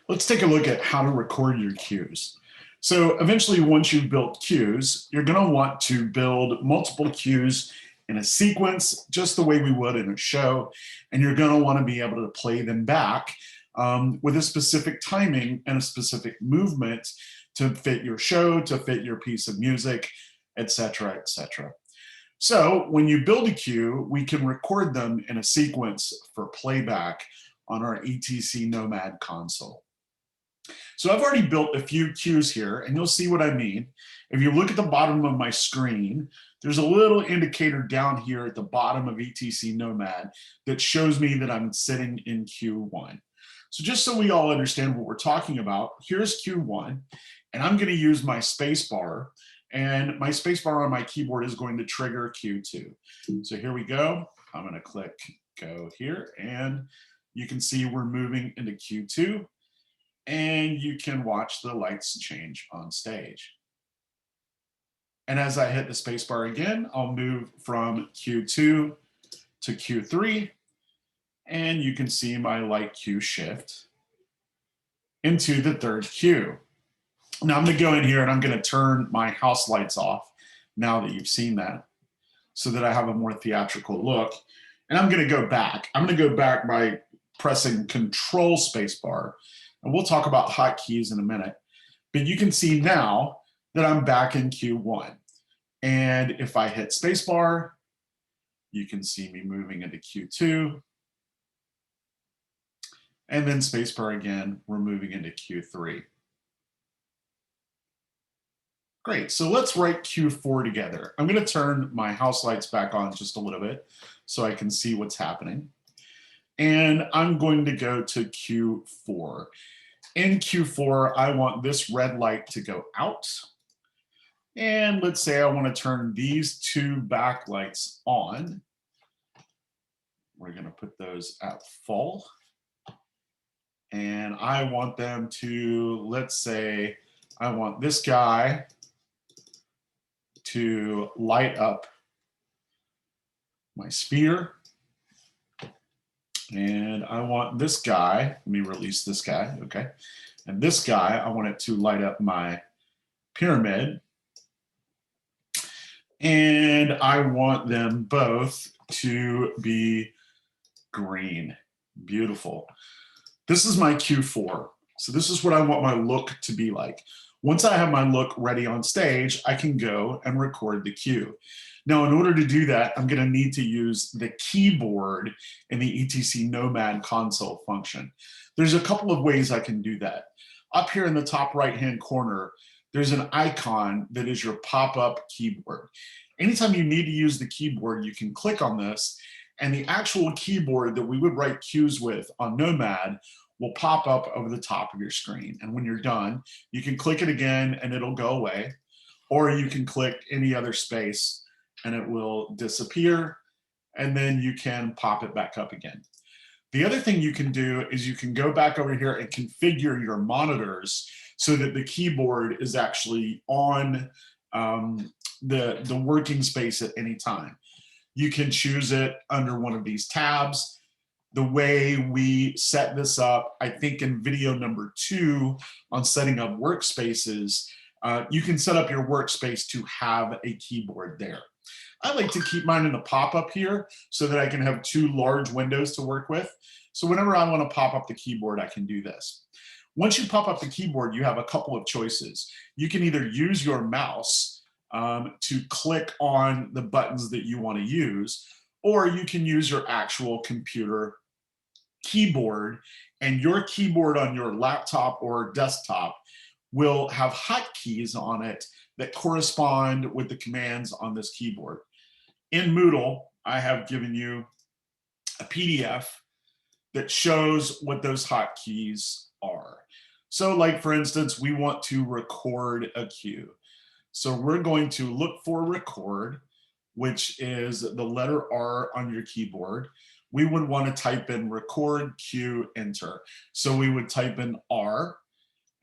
Let's take a look at how to record your cues. So eventually, once you've built cues, you're going to want to build multiple cues in a sequence, just the way we would in a show. And you're going to want to be able to play them back with a specific timing and a specific movement to fit your show, to fit your piece of music, etc., etc. So when you build a cue, we can record them in a sequence for playback on our ETC Nomad console. So I've already built a few cues here, and you'll see what I mean. If you look at the bottom of my screen, there's a little indicator down here at the bottom of ETC Nomad that shows me that I'm sitting in cue 1. So just so we all understand what we're talking about, here's cue 1, and I'm going to use my space bar, and my space bar on my keyboard is going to trigger cue 2. So here we go. I'm going to click go here, and you can see we're moving into cue 2. And you can watch the lights change on stage. And as I hit the spacebar again, I'll move from Q2 to Q3, and you can see my light cue shift into the third cue. Now I'm gonna go in here and I'm gonna turn my house lights off now that you've seen that, so that I have a more theatrical look. And I'm gonna go back. I'm gonna go back by pressing Control Spacebar. And we'll talk about hotkeys in a minute. But you can see now that I'm back in cue 1. And if I hit spacebar, you can see me moving into cue 2. And then spacebar again, we're moving into cue 3. Great, so let's write cue 4 together. I'm gonna turn my house lights back on just a little bit so I can see what's happening. And I'm going to go to cue 4. In cue 4, I want this red light to go out. And let's say I want to turn these two backlights on. We're going to put those at full. And I want them to, let's say, I want this guy to light up my sphere. And I want this guy, let me release this guy, okay. And this guy, I want it to light up my pyramid. And I want them both to be green. Beautiful. This is my cue 4. So this is what I want my look to be like. Once I have my look ready on stage, I can go and record the cue. Now, in order to do that, I'm going to need to use the keyboard in the ETC Nomad console function. There's a couple of ways I can do that. Up here in the top right-hand corner, there's an icon that is your pop-up keyboard. Anytime you need to use the keyboard, you can click on this, and the actual keyboard that we would write cues with on Nomad will pop up over the top of your screen. And when you're done, you can click it again and it'll go away, or you can click any other space and it will disappear, and then you can pop it back up again. The other thing you can do is you can go back over here and configure your monitors so that the keyboard is actually on the working space at any time. You can choose it under one of these tabs. The way we set this up, I think in video number 2 on setting up workspaces, you can set up your workspace to have a keyboard there. I like to keep mine in the pop-up here so that I can have 2 large windows to work with. So whenever I want to pop up the keyboard, I can do this. Once you pop up the keyboard, you have a couple of choices. You can either use your mouse to click on the buttons that you want to use, or you can use your actual computer keyboard, and your keyboard on your laptop or desktop will have hotkeys on it that correspond with the commands on this keyboard. In Moodle, I have given you a PDF that shows what those hotkeys are. So like, for instance, we want to record a cue. So we're going to look for record, which is the letter R on your keyboard. We would want to type in record, cue, enter. So we would type in R,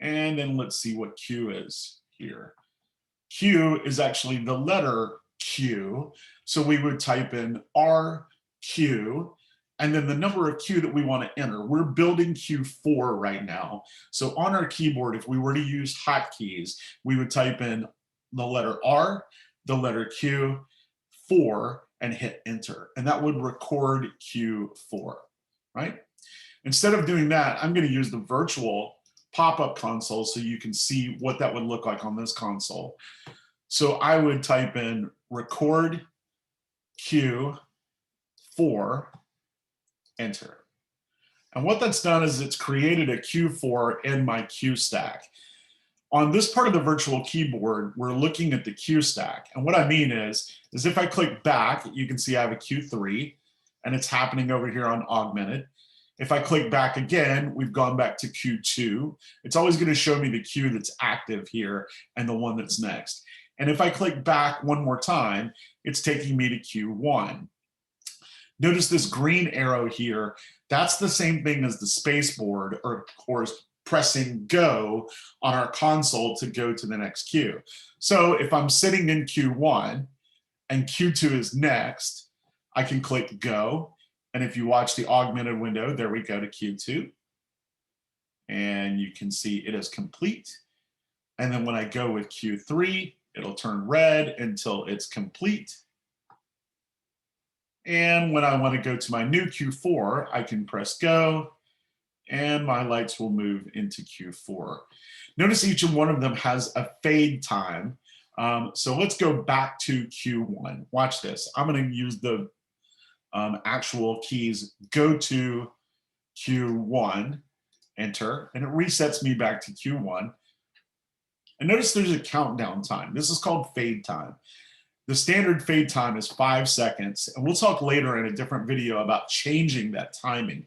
and then let's see what Q is here. Q is actually the letter Q. So we would type in R, Q, and then the number of Q that we want to enter. We're building Q4 right now. So on our keyboard, if we were to use hotkeys, we would type in the letter R, the letter Q, 4, and hit enter. And that would record Q4, right? Instead of doing that, I'm going to use the virtual pop-up console so you can see what that would look like on this console. So I would type in record Q4, enter. And what that's done is it's created a Q4 in my Q stack. On this part of the virtual keyboard, we're looking at the Q stack. And what I mean is if I click back, you can see I have a Q3, and it's happening over here on augmented. If I click back again, we've gone back to Q2. It's always going to show me the Q that's active here and the one that's next. And if I click back one more time, it's taking me to Q1. Notice this green arrow here. That's the same thing as the space board or pressing go on our console to go to the next Q. So if I'm sitting in Q1 and Q2 is next, I can click go. And if you watch the augmented window, there we go to Q2. And you can see it is complete. And then when I go with Q3, it'll turn red until it's complete. And when I want to go to my new Q4, I can press go, and my lights will move into Q4. Notice each one of them has a fade time. So let's go back to Q1. Watch this. I'm going to use the actual keys, go to Q1, enter, and it resets me back to Q1. And notice there's a countdown time. This is called fade time. The standard fade time is 5 seconds, and we'll talk later in a different video about changing that timing.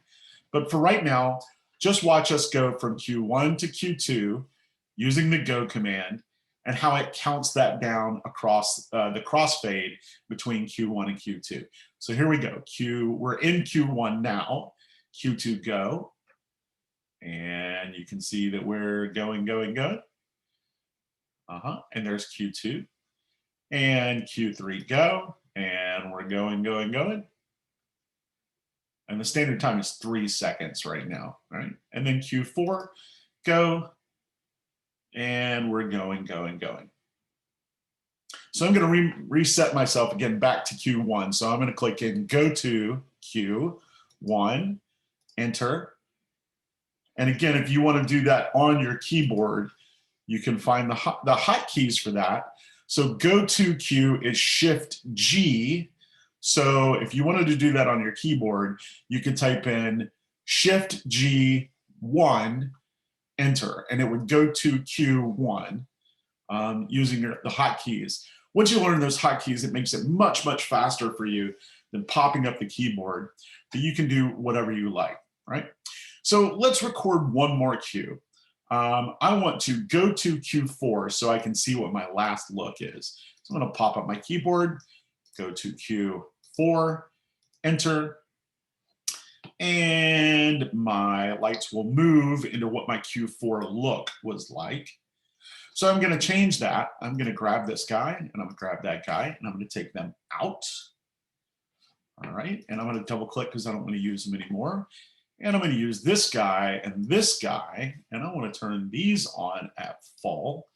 But for right now, just watch us go from Q1 to Q2 using the go command and how it counts that down across the crossfade between Q1 and Q2. So here we go. We're in Q1 now. Q2 go. And you can see that we're going. And there's Q2. And Q3 go. And we're going. And the standard time is 3 seconds right now, right? And then Q4 go. And we're going. So I'm going to reset myself again back to Q1. So I'm going to click in go to Q1, enter. And again, if you want to do that on your keyboard, you can find the hotkeys for that. So go to Q is Shift G. So if you wanted to do that on your keyboard, you could type in Shift G1, enter, and it would go to Q1 using the hotkeys. Once you learn those hotkeys, it makes it much, much faster for you than popping up the keyboard, but you can do whatever you like, right? So let's record one more Q. I want to go to Q4 so I can see what my last look is. So I'm going to pop up my keyboard, go to Q4, enter, and my lights will move into what my Q4 look was like. So I'm going to change that. I'm going to grab this guy, and I'm going to grab that guy, and I'm going to take them out. All right, and I'm going to double click because I don't want to use them anymore. And I'm going to use this guy, and I want to turn these on at full.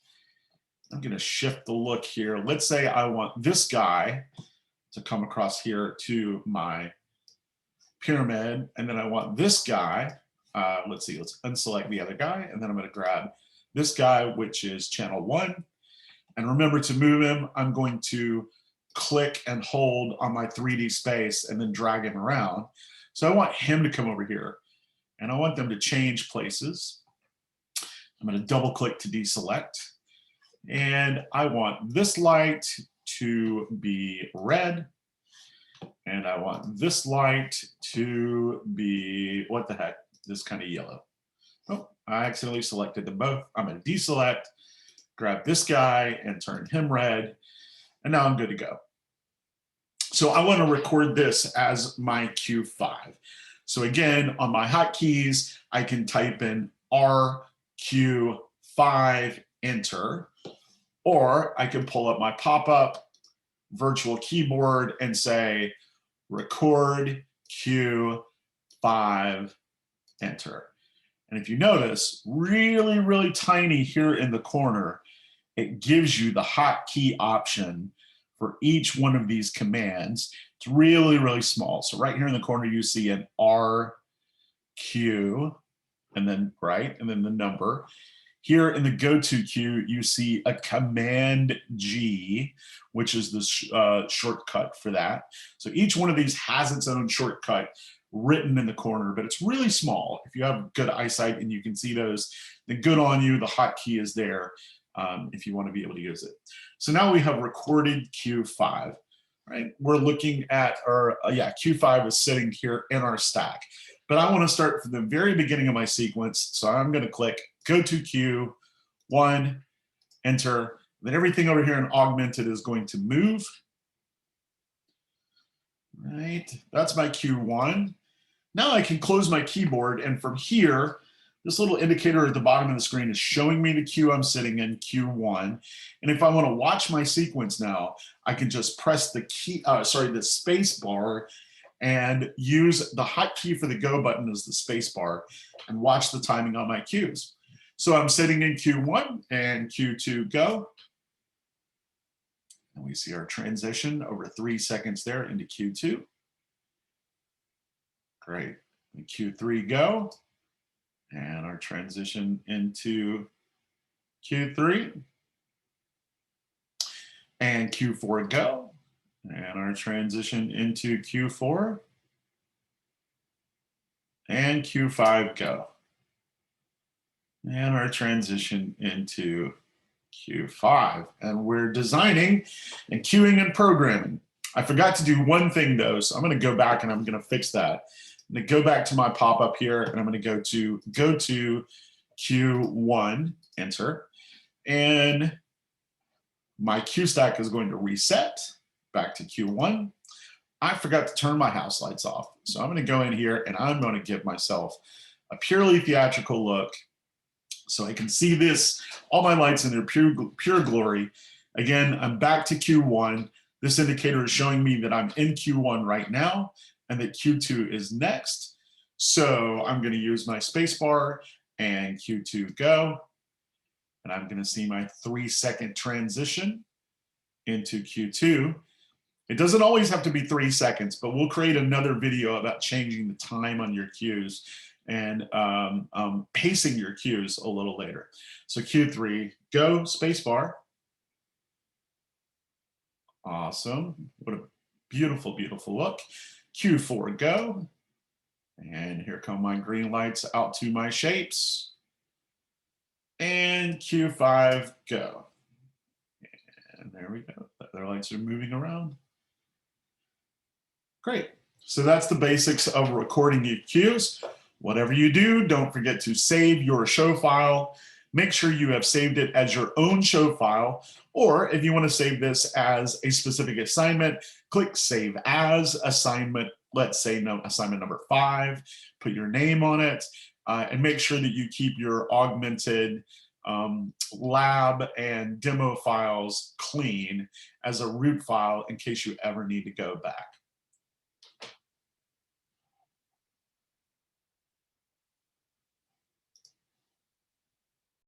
I'm going to shift the look here. Let's say I want this guy to come across here to my pyramid, and then I want this guy. Let's unselect the other guy, and then I'm going to grab this guy, which is channel 1. And remember, to move him, I'm going to click and hold on my 3D space and then drag him around. So I want him to come over here, and I want them to change places. I'm going to double click to deselect, and I want this light to be red, and I want this light to be, what the heck, this kind of yellow. Oh, I accidentally selected them both. I'm going to deselect, grab this guy and turn him red, and now I'm good to go. So I want to record this as my Q5. So again, on my hotkeys, I can type in RQ5, enter, or I can pull up my pop-up virtual keyboard and say record Q5, enter. And if you notice, really, really tiny here in the corner, it gives you the hotkey option for each one of these commands. It's really, really small. So right here in the corner, you see an RQ, and then and then the number. Here in the go-to queue, you see a Command G, which is the shortcut for that. So each one of these has its own shortcut written in the corner, but it's really small. If you have good eyesight and you can see those, then good on you. The hotkey is there if you want to be able to use it. So now we have recorded Q5. Right? We're looking at our, Q5 is sitting here in our stack. But I want to start from the very beginning of my sequence. So I'm going to click go to Q1, enter. Then everything over here in augmented is going to move. Right, that's my Q1. Now I can close my keyboard, and from here, this little indicator at the bottom of the screen is showing me the queue I'm sitting in, Q1. And if I want to watch my sequence now, I can just press the the space bar and use the hotkey for the go button as the space bar and watch the timing on my cues. So I'm sitting in Q1 and Q2 go. And we see our transition over 3 seconds there into Q2. Great. And Q3 go. And our transition into Q3. And Q4 go. And our transition into Q4. And Q5 go. And our transition into Q5. And we're designing and queuing and programming. I forgot to do one thing though, so I'm going to go back and I'm going to fix that. I'm going to go back to my pop-up here and I'm going to go to Q1, enter. And my Q stack is going to reset back to Q1. I forgot to turn my house lights off. So I'm going to go in here and I'm going to give myself a purely theatrical look so I can see this, all my lights in their pure glory. Again, I'm back to Q1. This indicator is showing me that I'm in Q1 right now and that Q2 is next. So I'm going to use my space bar and Q2 go. And I'm going to see my 3-second transition into Q2. It doesn't always have to be 3 seconds, but we'll create another video about changing the time on your cues and pacing your cues a little later. So Q3, go, space bar. Awesome. What a beautiful, beautiful look. Q4, go. And here come my green lights out to my shapes. And Q5, go. And there we go. The other lights are moving around. Great. So that's the basics of recording your cues. Whatever you do, don't forget to save your show file. Make sure you have saved it as your own show file. Or if you want to save this as a specific assignment, click Save As Assignment. Let's say assignment number 5. Put your name on it. And make sure that you keep your augmented lab and demo files clean as a root file in case you ever need to go back.